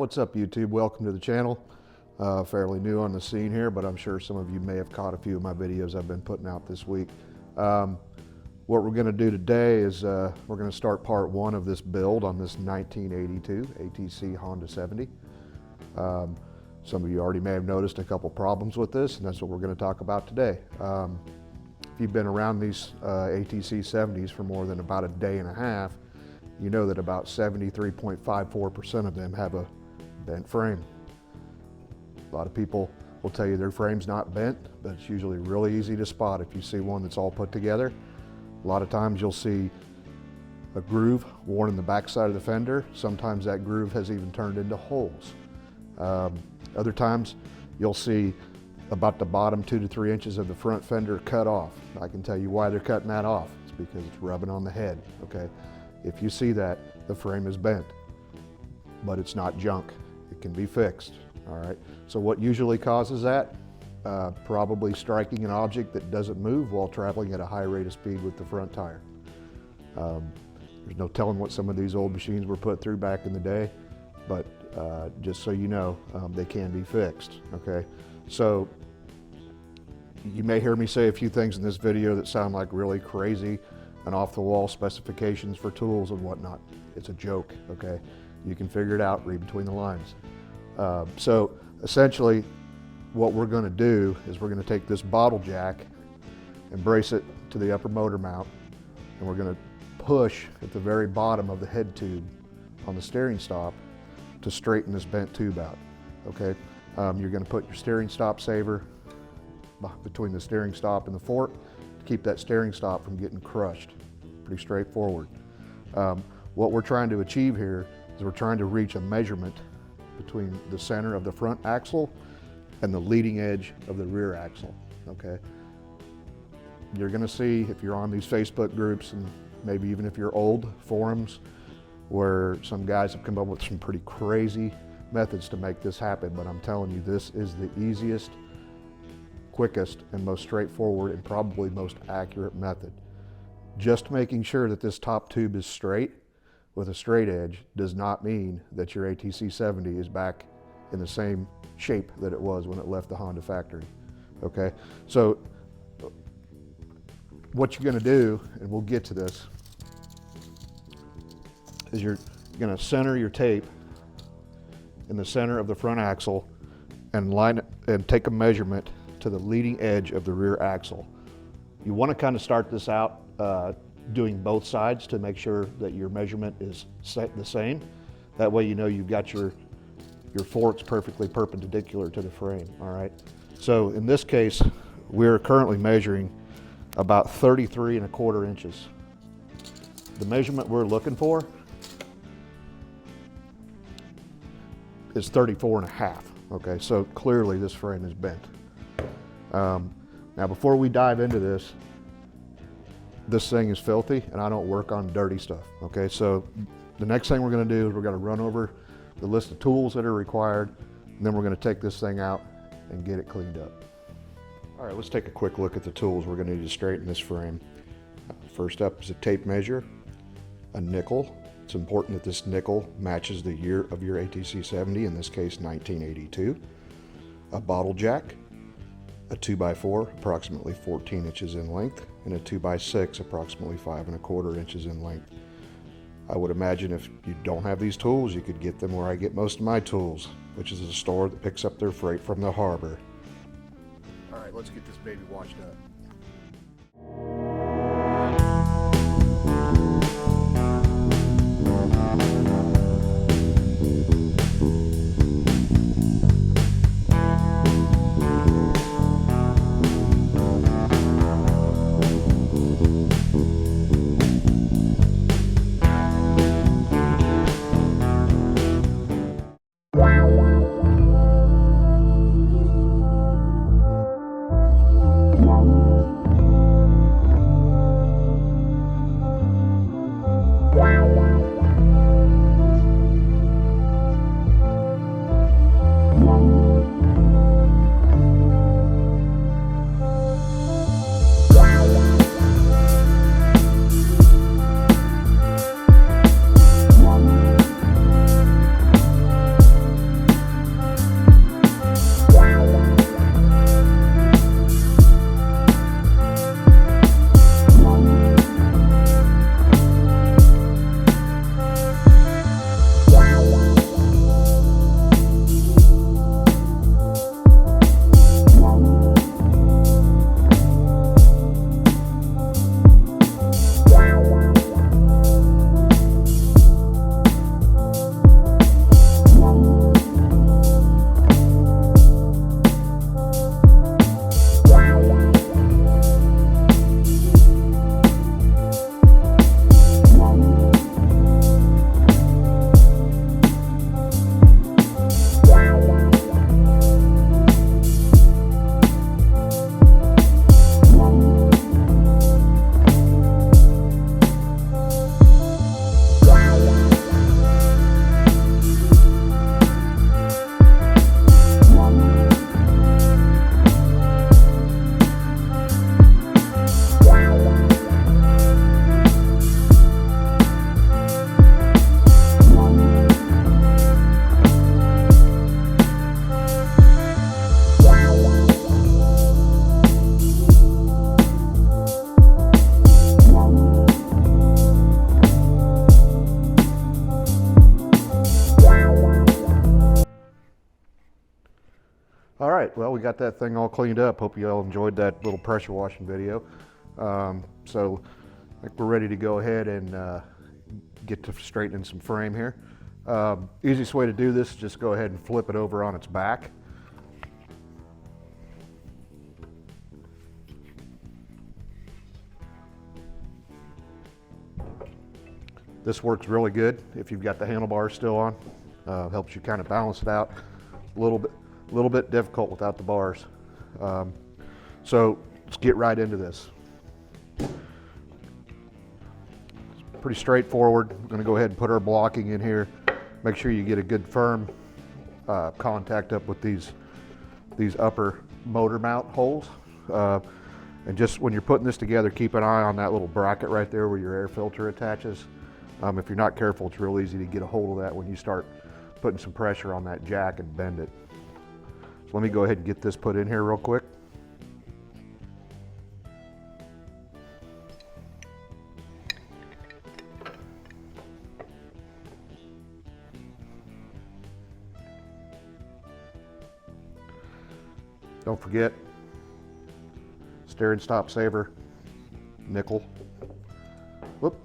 what's up YouTube? Welcome to the channel. Fairly new on the scene here, but I'm sure some of you may have caught a few of my videos I've been putting out this week. What we're going to do today is we're going to start part one of this build on this 1982 ATC Honda 70. Some of you already may have noticed a couple problems with this, and that's what we're going to talk about today. If you've been around these ATC 70s for more than about a day and a half, you know that about 73.54% of them have a bent frame. A lot of people will tell you their frame's not bent, but it's usually really easy to spot if you see one that's all put together. A lot of times you'll see a groove worn in the back side of the fender. Sometimes that groove has even turned into holes. Other times you'll see about the bottom 2 to 3 inches of the front fender cut off. I can tell you why they're cutting that off. It's because it's rubbing on the head, okay? If you see that, the frame is bent, but it's not junk. It can be fixed, all right? So what usually causes that? Probably striking an object that doesn't move while traveling at a high rate of speed with the front tire. There's no telling what some of these old machines were put through back in the day, but just so you know, they can be fixed, okay? So you may hear me say a few things in this video that sound like really crazy and off-the-wall specifications for tools and whatnot. It's a joke, okay? You can figure it out, read between the lines. So essentially, what we're gonna do is we're gonna take this bottle jack and brace it to the upper motor mount, and we're gonna push at the very bottom of the head tube on the steering stop to straighten this bent tube out, okay? You're gonna put your steering stop saver between the steering stop and the fork to keep that steering stop from getting crushed. Pretty straightforward. What we're trying to achieve here is we're trying to reach a measurement between the center of the front axle and the leading edge of the rear axle, okay? You're gonna see, if you're on these Facebook groups and maybe even if you're old forums, where some guys have come up with some pretty crazy methods to make this happen, but I'm telling you, this is the easiest, quickest, and most straightforward and probably most accurate method. Just making sure that this top tube is straight with a straight edge does not mean that your ATC 70 is back in the same shape that it was when it left the Honda factory, okay? So what you're gonna do, and we'll get to this, is you're gonna center your tape in the center of the front axle and line it and take a measurement to the leading edge of the rear axle. You want to kind of start this out doing both sides to make sure that your measurement is the same. That way you know you've got your forks perfectly perpendicular to the frame, all right? So in this case, we're currently measuring about 33¼ inches. The measurement we're looking for is 34½, okay? So clearly this frame is bent. Now before we dive into this thing is filthy and I don't work on dirty stuff, okay? So the next thing we're gonna do is we're gonna run over the list of tools that are required, and then we're gonna take this thing out and get it cleaned up. All right, let's take a quick look at the tools we're gonna need to straighten this frame. First up is a tape measure, a nickel. It's important that this nickel matches the year of your ATC 70, in this case 1982. A bottle jack, a 2x4 approximately 14 inches in length, and a 2x6 approximately 5¼ inches in length. I would imagine if you don't have these tools, you could get them where I get most of my tools, which is a store that picks up their freight from the harbor. All right, let's get this baby washed up. Wow. well, we got that thing all cleaned up. Hope you all enjoyed that little pressure washing video. So I think we're ready to go ahead and get to straightening some frame here. Easiest way to do this is just go ahead and flip it over on its back. This works really good if you've got the handlebars still on. Helps you kind of balance it out. A little bit difficult without the bars. So let's get right into this. It's pretty straightforward. We're going to go ahead and put our blocking in here. Make sure you get a good firm contact up with these upper motor mount holes. And just when you're putting this together, keep an eye on that little bracket right there where your air filter attaches. If you're not careful, it's real easy to get a hold of that when you start putting some pressure on that jack and bend it. So let me go ahead and get this put in here real quick. Don't forget, steering stop saver, nickel. Whoop.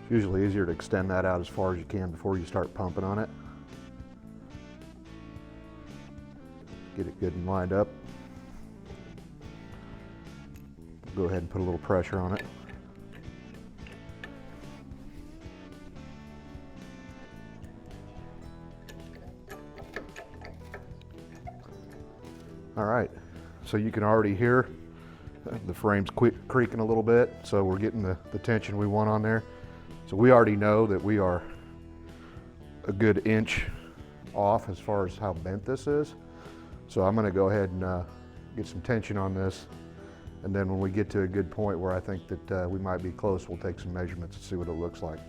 It's usually easier to extend that out as far as you can before you start pumping on it. Get it good and lined up. Go ahead and put a little pressure on it. All right, so you can already hear the frame's creaking a little bit, so we're getting the tension we want on there. So we already know that we are a good inch off as far as how bent this is. So I'm gonna go ahead and get some tension on this, and then when we get to a good point where I think that we might be close, we'll take some measurements and see what it looks like.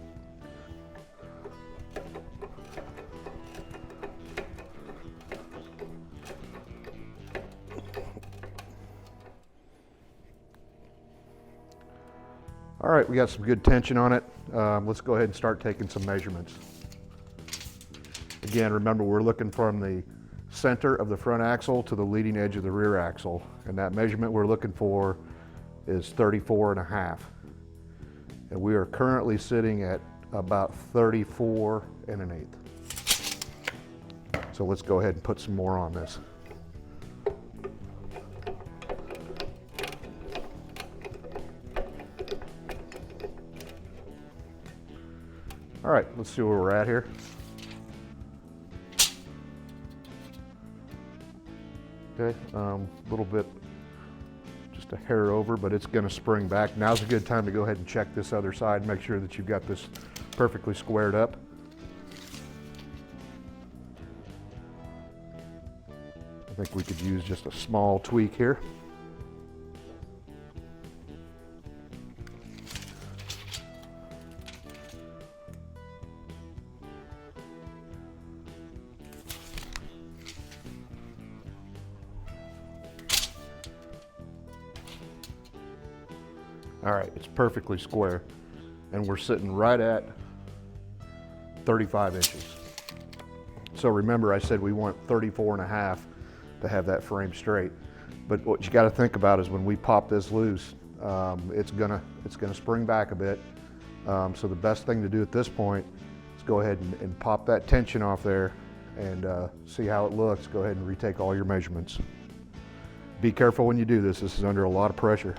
All right, we got some good tension on it. Let's go ahead and start taking some measurements. Again, remember, we're looking from the center of the front axle to the leading edge of the rear axle. And that measurement we're looking for is 34.5. And we are currently sitting at about 34 1/8. So let's go ahead and put some more on this. All right, let's see where we're at here. Okay, a little bit, just a hair over, but it's gonna spring back. Now's a good time to go ahead and check this other side, make sure that you've got this perfectly squared up. I think we could use just a small tweak here. All right, it's perfectly square, and we're sitting right at 35 inches. So remember, I said we want 34.5 to have that frame straight. But what you got to think about is when we pop this loose, it's gonna spring back a bit. So the best thing to do at this point is go ahead and pop that tension off there and see how it looks. Go ahead and retake all your measurements. Be careful when you do this. This is under a lot of pressure.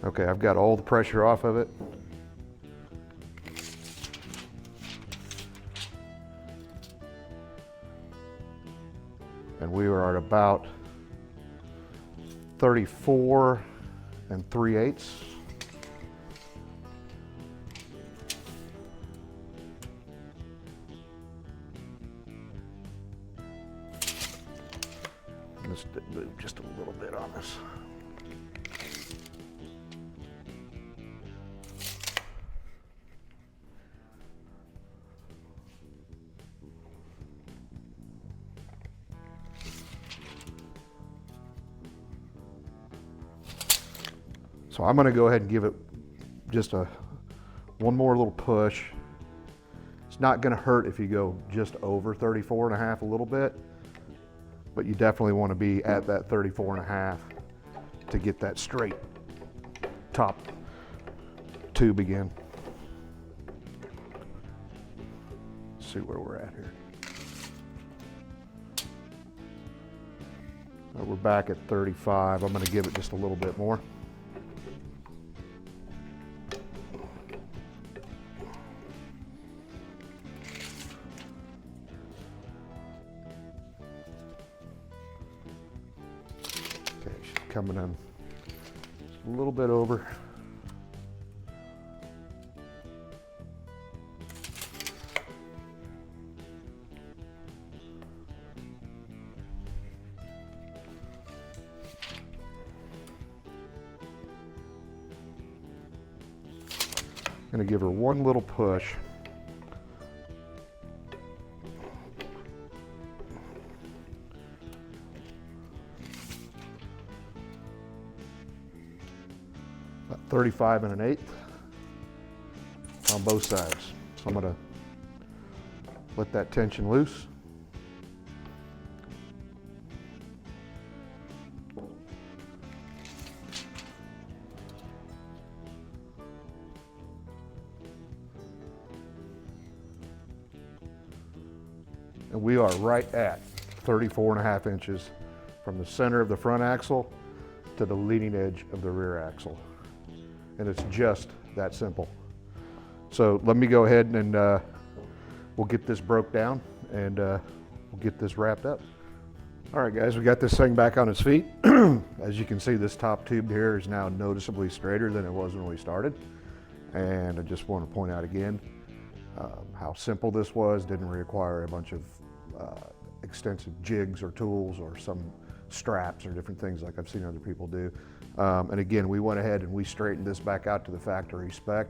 Okay, I've got all the pressure off of it. And we are at about 34 3/8. Let's move just a little bit on this. So I'm going to go ahead and give it just one more little push. It's not gonna hurt if you go just over 34.5 a little bit, but you definitely wanna be at that 34.5 to get that straight top tube again. Let's see where we're at here. We're back at 35. I'm gonna give it just a little bit more. Okay, she's coming in just a little bit over. Going to give her one little push. About 35 1/8 on both sides. So I'm going to let that tension loose. And we are right at 34.5 inches from the center of the front axle to the leading edge of the rear axle. And it's just that simple. So let me go ahead and we'll get this broke down and we'll get this wrapped up. All right guys, we got this thing back on its feet. As you can see, this top tube here is now noticeably straighter than it was when we started. And I just want to point out again, how simple this was. Didn't require a bunch of extensive jigs or tools or some straps or different things like I've seen other people do. And again, we went ahead and we straightened this back out to the factory spec,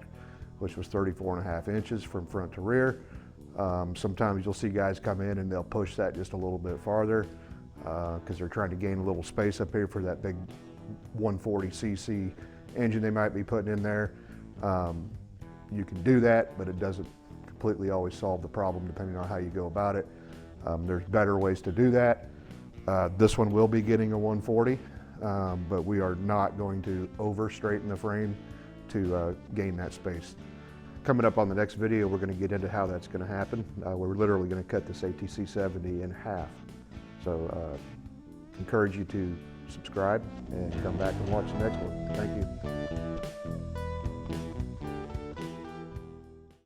which was 34.5 inches from front to rear. Sometimes you'll see guys come in and they'll push that just a little bit farther because they're trying to gain a little space up here for that big 140cc engine they might be putting in there. You can do that, but it doesn't completely always solve the problem depending on how you go about it. There's better ways to do that. This one will be getting a 140, but we are not going to over straighten the frame to gain that space. Coming up on the next video, we're going to get into how that's going to happen. We're literally going to cut this ATC 70 in half. So encourage you to subscribe and come back and watch the next one. Thank you.